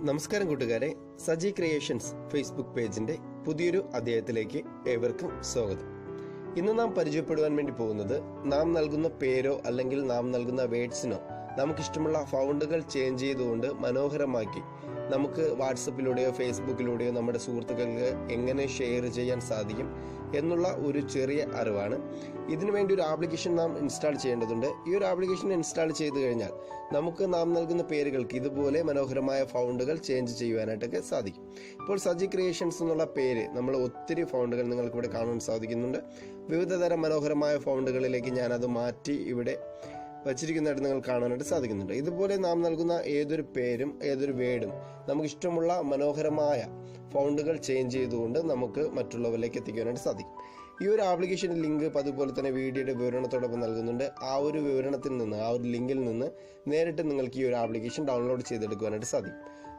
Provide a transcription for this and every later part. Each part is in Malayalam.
നമസ്കാരം കൂട്ടുകാരെ, സജി ക്രിയേഷൻസ് ഫേസ്ബുക്ക് പേജിന്റെ പുതിയൊരു അധ്യായത്തിലേക്ക് ഏവർക്കും സ്വാഗതം. ഇന്ന് നാം പരിചയപ്പെടുവാൻ വേണ്ടി പോകുന്നത് നാം നൽകുന്ന പേരോ അല്ലെങ്കിൽ നാം നൽകുന്ന വേർഡ്സിനോ നമുക്കിഷ്ടമുള്ള ഫൗണ്ടുകൾ ചേഞ്ച് ചെയ്തുകൊണ്ട് മനോഹരമാക്കി നമുക്ക് വാട്സപ്പിലൂടെയോ ഫേസ്ബുക്കിലൂടെയോ നമ്മുടെ സുഹൃത്തുക്കൾക്ക് എങ്ങനെ ഷെയർ ചെയ്യാൻ സാധിക്കും എന്നുള്ള ഒരു ചെറിയ അറിവാണ്. ഇതിനു വേണ്ടി ഒരു ആപ്ലിക്കേഷൻ നാം ഇൻസ്റ്റാൾ ചെയ്യേണ്ടതുണ്ട്. ഈ ഒരു ആപ്ലിക്കേഷൻ ഇൻസ്റ്റാൾ ചെയ്ത് കഴിഞ്ഞാൽ നമുക്ക് നാം നൽകുന്ന പേരുകൾക്ക് ഇതുപോലെ മനോഹരമായ ഫൗണ്ടുകൾ ചേഞ്ച് ചെയ്യുവാനായിട്ടൊക്കെ സാധിക്കും. ഇപ്പോൾ സജി ക്രിയേഷൻസ് എന്നുള്ള പേര് നമ്മൾ ഒത്തിരി ഫൗണ്ടുകൾ നിങ്ങൾക്ക് ഇവിടെ കാണാൻ സാധിക്കുന്നുണ്ട്. വിവിധ തരം മനോഹരമായ ഫൗണ്ടുകളിലേക്ക് ഞാനത് മാറ്റി ഇവിടെ വച്ചിരിക്കുന്നതായിട്ട് നിങ്ങൾ കാണാനായിട്ട് സാധിക്കുന്നുണ്ട്. ഇതുപോലെ നാം നൽകുന്ന ഏതൊരു പേരും ഏതൊരു വേർഡും നമുക്ക് ഇഷ്ടമുള്ള മനോഹരമായ ഫൗണ്ടുകൾ ചേഞ്ച് ചെയ്തുകൊണ്ട് നമുക്ക് മറ്റുള്ളവരിലേക്ക് എത്തിക്കാനായിട്ട് സാധിക്കും. ഈ ഒരു ആപ്ലിക്കേഷൻ്റെ ലിങ്ക് അതുപോലെ തന്നെ വീഡിയോയുടെ വിവരണത്തോടൊപ്പം നൽകുന്നുണ്ട്. ആ ഒരു വിവരണത്തിൽ നിന്ന്, ആ ഒരു ലിങ്കിൽ നിന്ന് നേരിട്ട് നിങ്ങൾക്ക് ഈ ഒരു ആപ്ലിക്കേഷൻ ഡൗൺലോഡ് ചെയ്തെടുക്കുവാനായിട്ട് സാധിക്കും.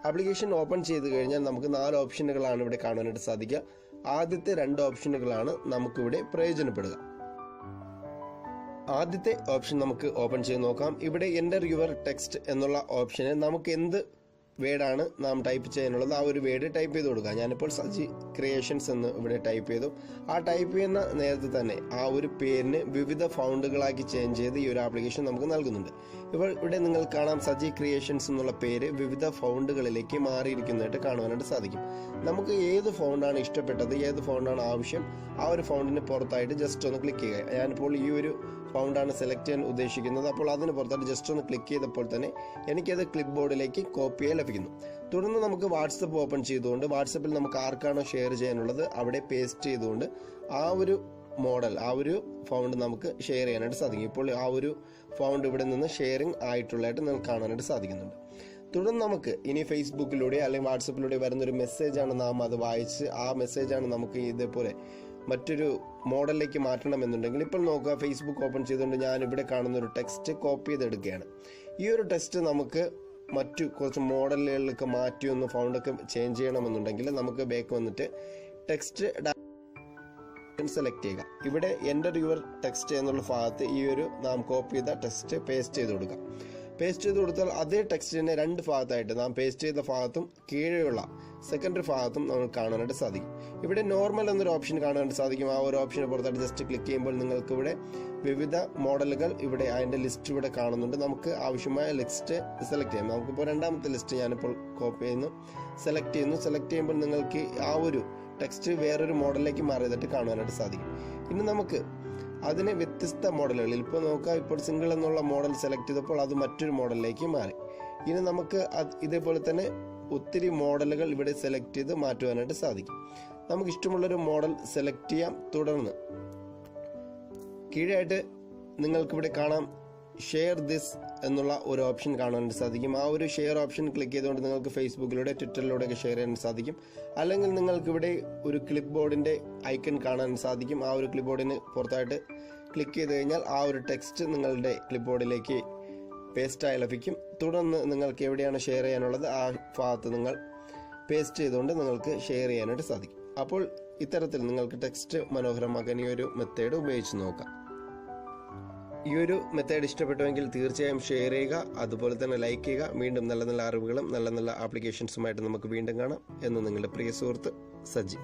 ആപ്ലിക്കേഷൻ ഓപ്പൺ ചെയ്ത് കഴിഞ്ഞാൽ നമുക്ക് 4 ഓപ്ഷനുകളാണ് ഇവിടെ കാണാനായിട്ട് സാധിക്കുക. ആദ്യത്തെ 2 ഓപ്ഷനുകളാണ് നമുക്കിവിടെ പ്രയോജനപ്പെടുക. ആദ്യത്തെ ഓപ്ഷൻ നമുക്ക് ഓപ്പൺ ചെയ്ത് നോക്കാം. ഇവിടെ എൻ്റർ യുവർ ടെക്സ്റ്റ് എന്നുള്ള ഓപ്ഷന് നമുക്ക് എന്ത് വേർഡാണ് നാം ടൈപ്പ് ചെയ്യാനുള്ളത് ആ ഒരു വേർഡ് ടൈപ്പ് ചെയ്ത് കൊടുക്കുക. ഞാനിപ്പോൾ സജി ക്രിയേഷൻസ് എന്ന് ഇവിടെ ടൈപ്പ് ചെയ്തു. ആ ടൈപ്പ് ചെയ്യുന്ന നേരത്തെ തന്നെ ആ ഒരു പേരിന് വിവിധ ഫൗണ്ടുകളാക്കി ചേഞ്ച് ചെയ്ത് ഈ ഒരു ആപ്ലിക്കേഷൻ നമുക്ക് നൽകുന്നുണ്ട്. ഇവിടെ നിങ്ങൾക്ക് കാണാം സജി ക്രിയേഷൻസ് എന്നുള്ള പേര് വിവിധ ഫൗണ്ടുകളിലേക്ക് മാറിയിരിക്കുന്നതായിട്ട് കാണുവാനായിട്ട് സാധിക്കും. നമുക്ക് ഏത് ഫൗണ്ടാണ് ഇഷ്ടപ്പെട്ടത്, ഏത് ഫൗണ്ടാണ് ആവശ്യം, ആ ഒരു ഫൗണ്ടിന് പുറത്തായിട്ട് ജസ്റ്റ് ഒന്ന് ക്ലിക്ക് ചെയ്യുക. ഞാനിപ്പോൾ ഈ ഒരു ഫൗണ്ടാണ് സെലക്ട് ചെയ്യാൻ ഉദ്ദേശിക്കുന്നത്. അപ്പോൾ അതിന് പുറത്തായിട്ട് ജസ്റ്റ് ഒന്ന് ക്ലിക്ക് ചെയ്തപ്പോൾ തന്നെ എനിക്കത് ക്ലിപ്പ് ബോർഡിലേക്ക് കോപ്പി ചെയ്യാൻ ലഭിക്കുന്നു. തുടർന്ന് നമുക്ക് വാട്സപ്പ് ഓപ്പൺ ചെയ്തുകൊണ്ട് വാട്സപ്പിൽ നമുക്ക് ആർക്കാണോ ഷെയർ ചെയ്യാനുള്ളത് അവിടെ പേസ്റ്റ് ചെയ്തുകൊണ്ട് ആ ഒരു മോഡൽ, ആ ഒരു ഫൗണ്ട് നമുക്ക് ഷെയർ ചെയ്യാനായിട്ട് സാധിക്കും. ഇപ്പോൾ ആ ഒരു ഫൗണ്ട് ഇവിടെ നിന്ന് ഷെയറിംഗ് ആയിട്ടുള്ളതായിട്ട് നിങ്ങൾക്ക് കാണാനായിട്ട് സാധിക്കുന്നുണ്ട്. തുടർന്ന് നമുക്ക് ഇനി ഫേസ്ബുക്കിലൂടെ അല്ലെങ്കിൽ വാട്സപ്പിലൂടെ വരുന്നൊരു മെസ്സേജാണ് നാം അത് വായിച്ച് ആ മെസ്സേജാണ് നമുക്ക് ഇതേപോലെ മറ്റൊരു മോഡലിലേക്ക് മാറ്റണമെന്നുണ്ടെങ്കിൽ ഇപ്പോൾ നോക്കുക, ഫേസ്ബുക്ക് ഓപ്പൺ ചെയ്തുകൊണ്ട് ഞാൻ ഇവിടെ കാണുന്ന ഒരു ടെക്സ്റ്റ് കോപ്പി ചെയ്തെടുക്കുകയാണ്. ഈ ഒരു ടെക്സ്റ്റ് നമുക്ക് മറ്റു കുറച്ച് മോഡലുകളിലൊക്കെ മാറ്റി ഒന്ന് ഫൗണ്ടൊക്കെ ചേഞ്ച് ചെയ്യണമെന്നുണ്ടെങ്കിൽ നമുക്ക് ബാക്ക് വന്നിട്ട് ടെക്സ്റ്റ് സെലക്ട് ചെയ്യുക. ഇവിടെ എൻ്റർ യുവർ ടെക്സ്റ്റ് എന്നുള്ള ഭാഗത്ത് ഈ ഒരു നാം കോപ്പി ചെയ്ത ടെക്സ്റ്റ് പേസ്റ്റ് ചെയ്ത് കൊടുക്കുക. പേസ്റ്റ് ചെയ്ത് കൊടുത്താൽ അതേ ടെക്സ്റ്റിനെ 2 ഭാഗത്തായിട്ട് നാം പേസ്റ്റ് ചെയ്ത ഭാഗത്തും കീഴെയുള്ള സെക്കൻഡറി ഭാഗത്തും നമുക്ക് കാണാനായിട്ട് സാധിക്കും. ഇവിടെ നോർമൽ എന്നൊരു ഓപ്ഷൻ കാണാനായിട്ട് സാധിക്കും. ആ ഒരു ഓപ്ഷന് പുറത്തായിട്ട് ജസ്റ്റ് ക്ലിക്ക് ചെയ്യുമ്പോൾ നിങ്ങൾക്ക് ഇവിടെ വിവിധ മോഡലുകൾ ഇവിടെ അതിൻ്റെ ലിസ്റ്റ് ഇവിടെ കാണുന്നുണ്ട്. നമുക്ക് ആവശ്യമായ ലിസ്റ്റ് സെലക്ട് ചെയ്യാം. നമുക്കിപ്പോൾ 2ാമത്തെ ലിസ്റ്റ് ഞാനിപ്പോൾ കോപ്പി ചെയ്യുന്നു, സെലക്ട് ചെയ്യുന്നു. സെലക്ട് ചെയ്യുമ്പോൾ നിങ്ങൾക്ക് ആ ഒരു ടെക്സ്റ്റ് വേറൊരു മോഡലിലേക്ക് മാറിയതായിട്ട് കാണുവാനായിട്ട് സാധിക്കും. ഇനി നമുക്ക് അതിന് വ്യത്യസ്ത മോഡലുകളിൽ ഇപ്പോൾ നോക്കാം, ഇപ്പോൾ സിംഗിൾ എന്നുള്ള മോഡൽ സെലക്ട് ചെയ്തപ്പോൾ അത് മറ്റൊരു മോഡലിലേക്ക് മാറി. ഇനി നമുക്ക് ഇതേപോലെ തന്നെ ഒത്തിരി മോഡലുകൾ ഇവിടെ സെലക്ട് ചെയ്ത് മാറ്റുവാനായിട്ട് സാധിക്കും. നമുക്ക് ഇഷ്ടമുള്ളൊരു മോഡൽ സെലക്ട് ചെയ്യാം. തുടർന്ന് കീഴായിട്ട് നിങ്ങൾക്കിവിടെ കാണാം ഷെയർ ദിസ് എന്നുള്ള ഒരു ഓപ്ഷൻ കാണാനായിട്ട് സാധിക്കും. ആ ഒരു ഷെയർ ഓപ്ഷൻ ക്ലിക്ക് ചെയ്തുകൊണ്ട് നിങ്ങൾക്ക് ഫേസ്ബുക്കിലൂടെ ട്വിറ്ററിലൂടെയൊക്കെ ഷെയർ ചെയ്യാൻ സാധിക്കും. അല്ലെങ്കിൽ നിങ്ങൾക്കിവിടെ ഒരു ക്ലിപ്പ് ബോർഡിൻ്റെ ഐക്കൺ കാണാൻ സാധിക്കും. ആ ഒരു ക്ലിപ്പ് ബോർഡിന് പുറത്തായിട്ട് ക്ലിക്ക് ചെയ്ത് കഴിഞ്ഞാൽ ആ ഒരു ടെക്സ്റ്റ് നിങ്ങളുടെ ക്ലിപ്പ് ബോർഡിലേക്ക് പേസ്റ്റായി ലഭിക്കും. തുടർന്ന് നിങ്ങൾക്ക് എവിടെയാണ് ഷെയർ ചെയ്യാനുള്ളത് ആ ഭാഗത്ത് നിങ്ങൾ പേസ്റ്റ് ചെയ്തുകൊണ്ട് നിങ്ങൾക്ക് ഷെയർ ചെയ്യാനായിട്ട് സാധിക്കും. അപ്പോൾ ഇത്തരത്തിൽ നിങ്ങൾക്ക് ടെക്സ്റ്റ് മനോഹരമാക്കാൻ ഈ ഒരു മെത്തേഡ് ഉപയോഗിച്ച് നോക്കാം. ഈ ഒരു മെത്തേഡ് ഇഷ്ടപ്പെട്ടുവെങ്കിൽ തീർച്ചയായും ഷെയർ ചെയ്യുക, അതുപോലെ തന്നെ ലൈക്ക് ചെയ്യുക. വീണ്ടും നല്ല നല്ല അറിവുകളും നല്ല നല്ല ആപ്ലിക്കേഷൻസുമായിട്ട് നമുക്ക് വീണ്ടും കാണാം എന്ന് നിങ്ങളുടെ പ്രിയ സുഹൃത്ത് സജി.